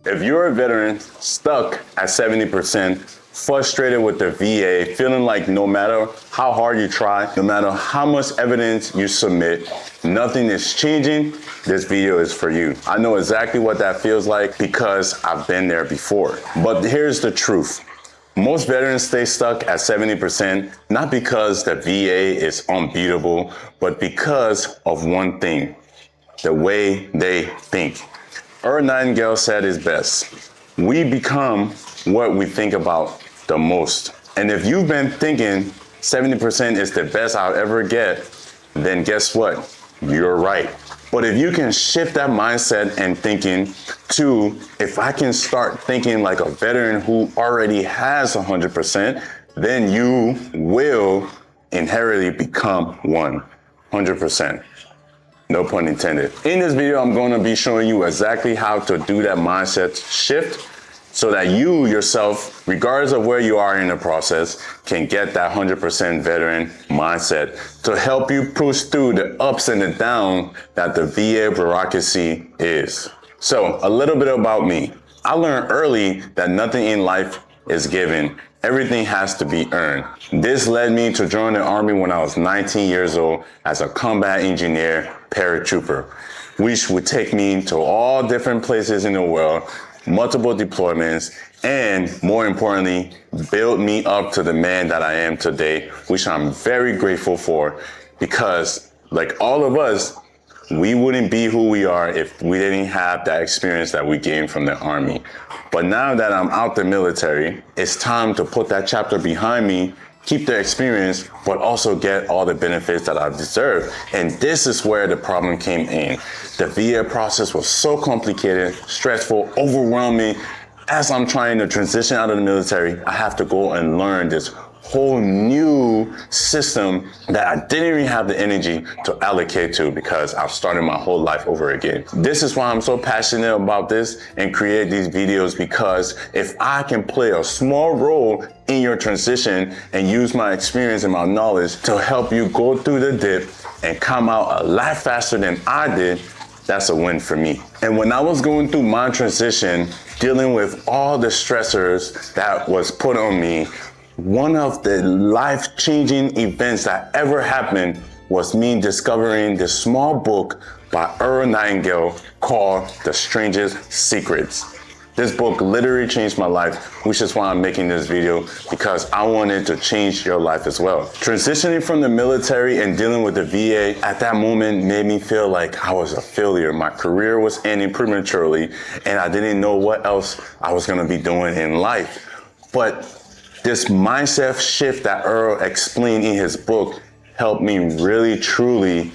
If you're a veteran stuck at 70%, frustrated with the VA, feeling like no matter how hard you try, no matter how much evidence you submit, nothing is changing, this video is for you. I know exactly what that feels like because I've been there before. But here's the truth. Most veterans stay stuck at 70%, not because the VA is unbeatable, but because of one thing, the way they think. Earl Nightingale said it best. We become what we think about the most. And if you've been thinking 70% is the best I'll ever get, then guess what? You're right. But if you can shift that mindset and thinking to, if I can start thinking like a veteran who already has 100%, then you will inherently become 100%. No pun intended. In this video, I'm going to be showing you exactly how to do that mindset shift so that you yourself, regardless of where you are in the process, can get that 100% veteran mindset to help you push through the ups and the downs that the VA bureaucracy is. So a little bit about me. I learned early that nothing in life is given. Everything has to be earned. This led me to join the Army when I was 19 years old as a combat engineer paratrooper, which would take me to all different places in the world, multiple deployments, and more importantly, build me up to the man that I am today, which I'm very grateful for because, like all of us, we wouldn't be who we are if we didn't have that experience that we gained from the Army. But now that I'm out the military, it's time to put that chapter behind me, keep the experience, but also get all the benefits that I deserve. And this is where the problem came in. The VA process was so complicated, stressful, overwhelming. As I'm trying to transition out of the military, I have to go and learn this whole new system that I didn't even have the energy to allocate to because I've started my whole life over again. This is why I'm so passionate about this and create these videos, because if I can play a small role in your transition and use my experience and my knowledge to help you go through the dip and come out a lot faster than I did, that's a win for me. And when I was going through my transition, dealing with all the stressors that was put on me, one of the life-changing events that ever happened was me discovering this small book by Earl Nightingale called The Strangest Secret. This book literally changed my life, which is why I'm making this video, because I wanted to change your life as well. Transitioning from the military and dealing with the VA at that moment made me feel like I was a failure. My career was ending prematurely, and I didn't know what else I was gonna be doing in life. But this mindset shift that Earl explained in his book helped me really, truly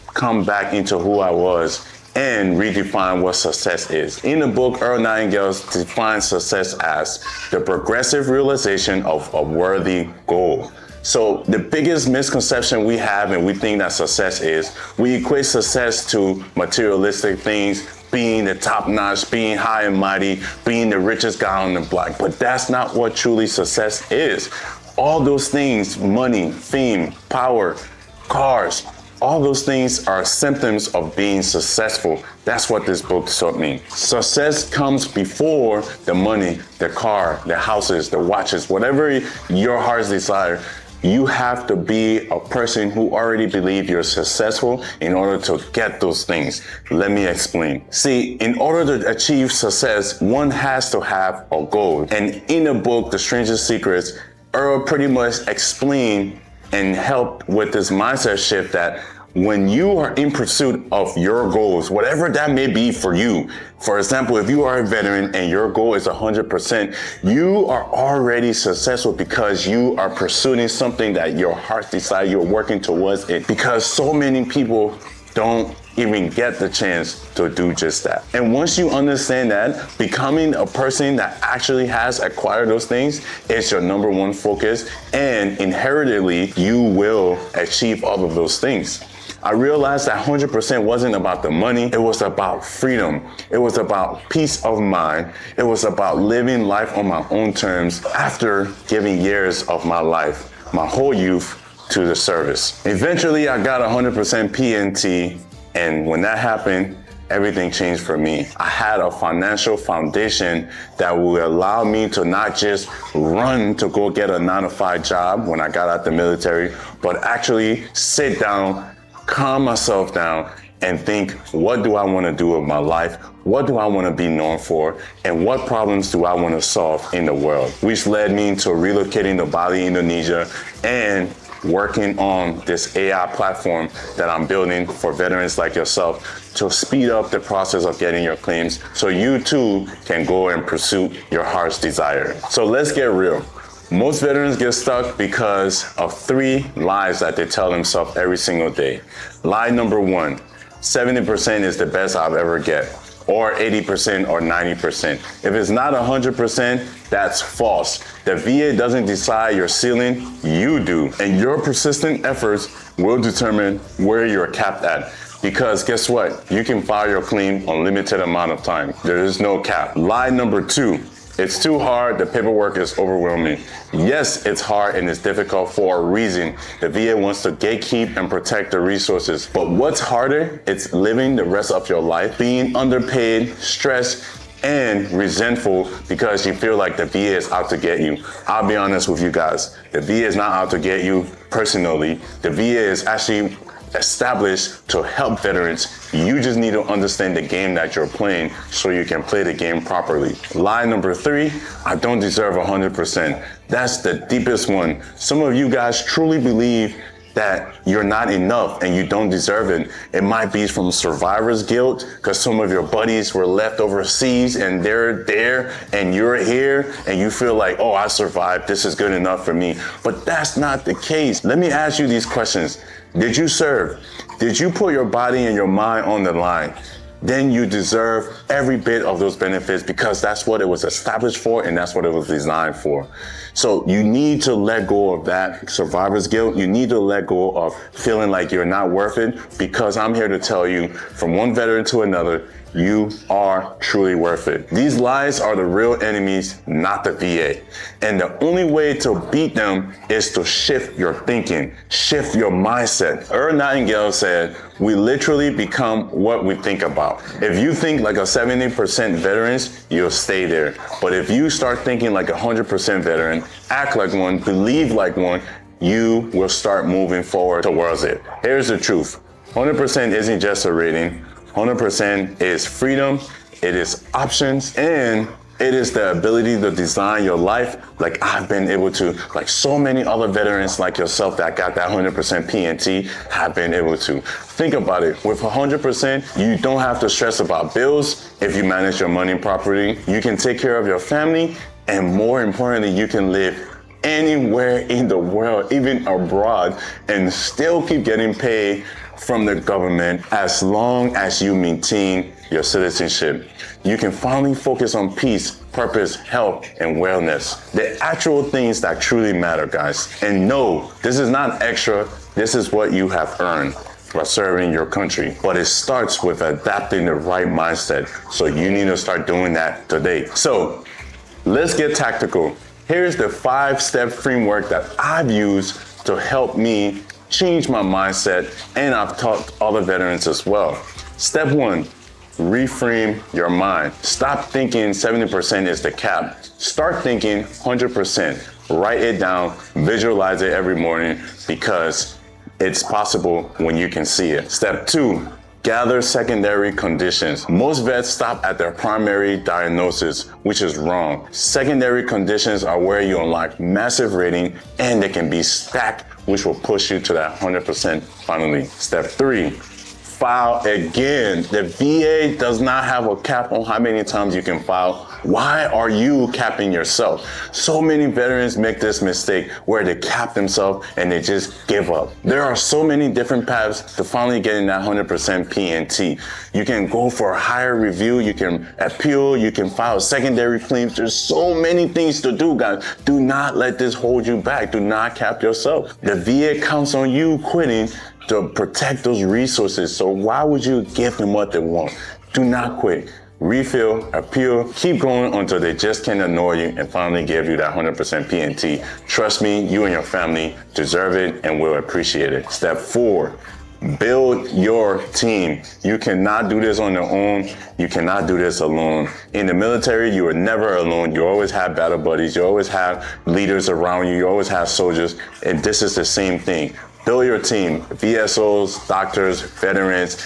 come back into who I was and redefine what success is. In the book, Earl Nightingale defines success as the progressive realization of a worthy goal. So the biggest misconception we have and we think that success is, we equate success to materialistic things, being the top notch, being high and mighty, being the richest guy on the block. But that's not what truly success is. All those things, money, fame, power, cars, all those things are symptoms of being successful. That's what this book taught me. Success comes before the money, the car, the houses, the watches, whatever your heart's desire. You have to be a person who already believes you're successful in order to get those things. Let me explain. See, in order to achieve success, one has to have a goal. And in the book, The Strangest Secret, Earl pretty much explained and helped with this mindset shift that when you are in pursuit of your goals, whatever that may be for you, for example, if you are a veteran and your goal is 100%, you are already successful because you are pursuing something that your heart desires, you're working towards it. Because so many people don't even get the chance to do just that. And once you understand that, becoming a person that actually has acquired those things is your number one focus, and inherently, you will achieve all of those things. I realized that 100% wasn't about the money. It was about freedom. It was about peace of mind. It was about living life on my own terms after giving years of my life, my whole youth, to the service. Eventually, I got 100% PNT, and when that happened, everything changed for me. I had a financial foundation that would allow me to not just run to go get a 9-to-5 job when I got out the military, but actually sit down, calm myself down, and think, what do I want to do with my life? What do I want to be known for? And what problems do I want to solve in the world? Which led me to relocating to Bali, Indonesia, and working on this AI platform that I'm building for veterans like yourself to speed up the process of getting your claims so you too can go and pursue your heart's desire. So let's get real. Most veterans get stuck because of 3 lies that they tell themselves every single day. Lie number 1, 70% is the best I'll ever get, or 80% or 90%. If it's not 100%, that's false. The VA doesn't decide your ceiling, you do. And your persistent efforts will determine where you're capped at. Because guess what? You can file your claim unlimited amount of time. There is no cap. Lie number 2. It's too hard, the paperwork is overwhelming. Yes, it's hard and it's difficult for a reason. The VA wants to gatekeep and protect the resources. But what's harder? It's living the rest of your life being underpaid, stressed, and resentful because you feel like the VA is out to get you. I'll be honest with you guys. The VA is not out to get you personally. The VA is actually established to help veterans. You just need to understand the game that you're playing so you can play the game properly. Lie number 3, I don't deserve 100%. That's the deepest one. Some of you guys truly believe that you're not enough and you don't deserve it. It might be from survivor's guilt because some of your buddies were left overseas and they're there and you're here and you feel like, oh, I survived, this is good enough for me. But that's not the case. Let me ask you these questions. Did you serve? Did you put your body and your mind on the line? Then you deserve every bit of those benefits because that's what it was established for and that's what it was designed for. So you need to let go of that survivor's guilt. You need to let go of feeling like you're not worth it because I'm here to tell you from one veteran to another, you are truly worth it. These lies are the real enemies, not the VA. And the only way to beat them is to shift your thinking, shift your mindset. Earl Nightingale said, we literally become what we think about. If you think like a 70% veterans, you'll stay there. But if you start thinking like 100% veteran, act like one, believe like one, you will start moving forward towards it. Here's the truth. 100% isn't just a rating. 100% is freedom, it is options, and it is the ability to design your life like I've been able to, like so many other veterans like yourself that got that 100% PNT have been able to. Think about it, with 100%, you don't have to stress about bills if you manage your money properly. You can take care of your family, and more importantly, you can live anywhere in the world, even abroad, and still keep getting paid from the government as long as you maintain your citizenship. You can finally focus on peace, purpose, health, and wellness. The actual things that truly matter, guys. And no, this is not extra. This is what you have earned by serving your country. But it starts with adapting the right mindset. So you need to start doing that today. So let's get tactical. Here's the 5-step framework that I've used to help me change my mindset, and I've taught other veterans as well. Step 1, reframe your mind. Stop thinking 70% is the cap. Start thinking 100%. Write it down, visualize it every morning because it's possible when you can see it. Step 2, gather secondary conditions. Most vets stop at their primary diagnosis, which is wrong. Secondary conditions are where you unlock massive rating and they can be stacked, which will push you to that 100% finally. Step 3, file again. The VA does not have a cap on how many times you can file. Why are you capping yourself? So many veterans make this mistake where they cap themselves and they just give up. There are so many different paths to finally getting that 100% PNT. You can go for a higher review, you can appeal, you can file secondary claims. There's so many things to do, guys. Do not let this hold you back. Do not cap yourself. The VA counts on you quitting to protect those resources. So why would you give them what they want? Do not quit. Refill, appeal, keep going until they just can't ignore you and finally give you that 100% PNT. Trust me, you and your family deserve it and will appreciate it. Step 4, Build your team. You cannot do this on your own. You cannot do this alone. In the military, you are never alone. You always have battle buddies. You always have leaders around you. You always have soldiers. And this is the same thing. Build your team. VSOs, doctors, veterans.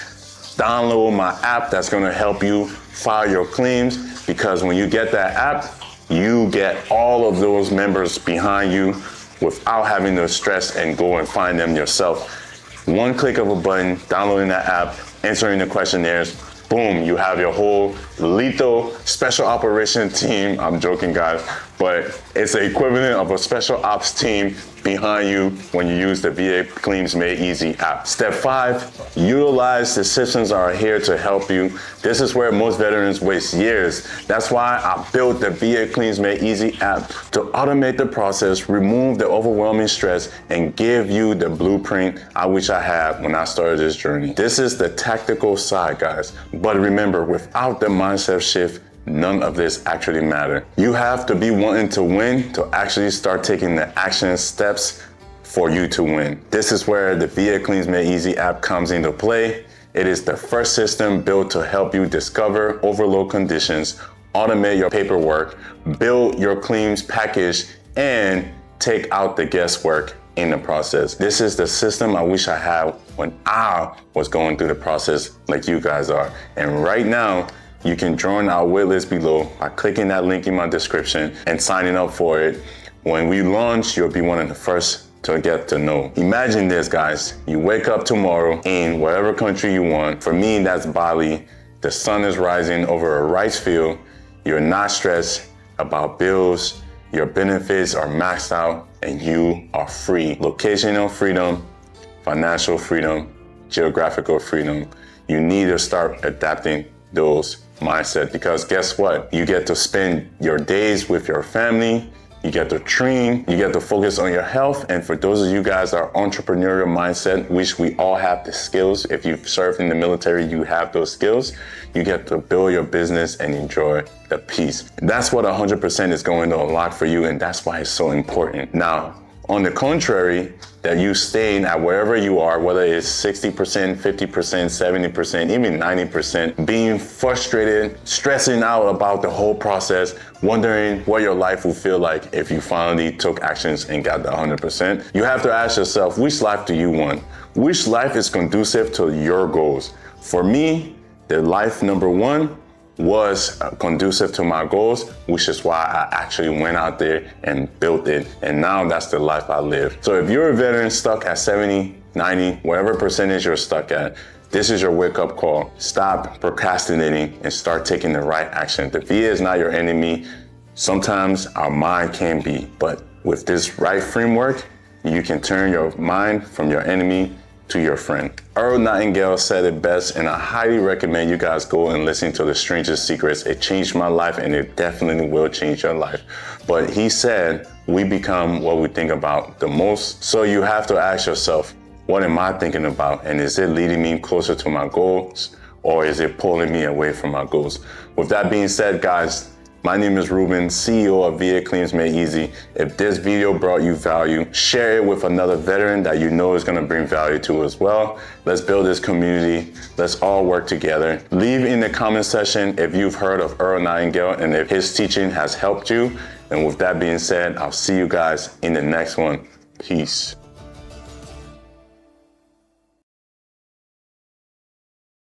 Download my app that's going to help you file your claims, because when you get that app, you get all of those members behind you without having to stress and go and find them yourself. One click of a button, downloading that app, answering the questionnaires, boom, you have your whole lethal special operation team. I'm joking, guys, but it's the equivalent of a special ops team behind you when you use the VA Claims Made Easy app. Step 5, utilize the systems that are here to help you. This is where most veterans waste years. That's why I built the VA Claims Made Easy app to automate the process, remove the overwhelming stress, and give you the blueprint I wish I had when I started this journey. This is the tactical side, guys. But remember, without the mindset shift, none of this actually matter. You have to be wanting to win to actually start taking the action steps for you to win. This is where the VA Claims Made Easy app comes into play. It is the first system built to help you discover overload conditions, automate your paperwork, build your claims package, and take out the guesswork in the process. This is the system I wish I had when I was going through the process like you guys are. And right now, you can join our waitlist below by clicking that link in my description and signing up for it. When we launch, you'll be one of the first to get to know. Imagine this, guys. You wake up tomorrow in whatever country you want. For me, that's Bali. The sun is rising over a rice field. You're not stressed about bills. Your benefits are maxed out and you are free. Locational freedom, financial freedom, geographical freedom. You need to start adapting those mindset, because guess what? You get to spend your days with your family, you get to train, you get to focus on your health. And for those of you guys that are entrepreneurial mindset, which we all have the skills. If you've served in the military, you have those skills. You get to build your business and enjoy the peace. That's what 100% is going to unlock for you, and that's why it's so important. Now, on the contrary, that you staying at wherever you are, whether it's 60%, 50%, 70%, even 90%, being frustrated, stressing out about the whole process, wondering what your life will feel like if you finally took actions and got the 100%. You have to ask yourself, which life do you want? Which life is conducive to your goals? For me, the life number 1 was conducive to my goals, which is why I actually went out there and built it. And now that's the life I live. So if you're a veteran stuck at 70, 90, whatever percentage you're stuck at, this is your wake-up call. Stop procrastinating and start taking the right action. The VA is not your enemy. Sometimes our mind can be, but with this right framework, you can turn your mind from your enemy to your friend. Earl Nightingale said it best, and I highly recommend you guys go and listen to The Strangest Secrets. It changed my life, and it definitely will change your life. But he said, we become what we think about the most. So you have to ask yourself, what am I thinking about? And is it leading me closer to my goals, or is it pulling me away from my goals? With that being said, guys, my name is Reuben, CEO of VA Claims Made Easy. If this video brought you value, share it with another veteran that you know is gonna bring value to as well. Let's build this community. Let's all work together. Leave in the comment section if you've heard of Earl Nightingale and if his teaching has helped you. And with that being said, I'll see you guys in the next one. Peace.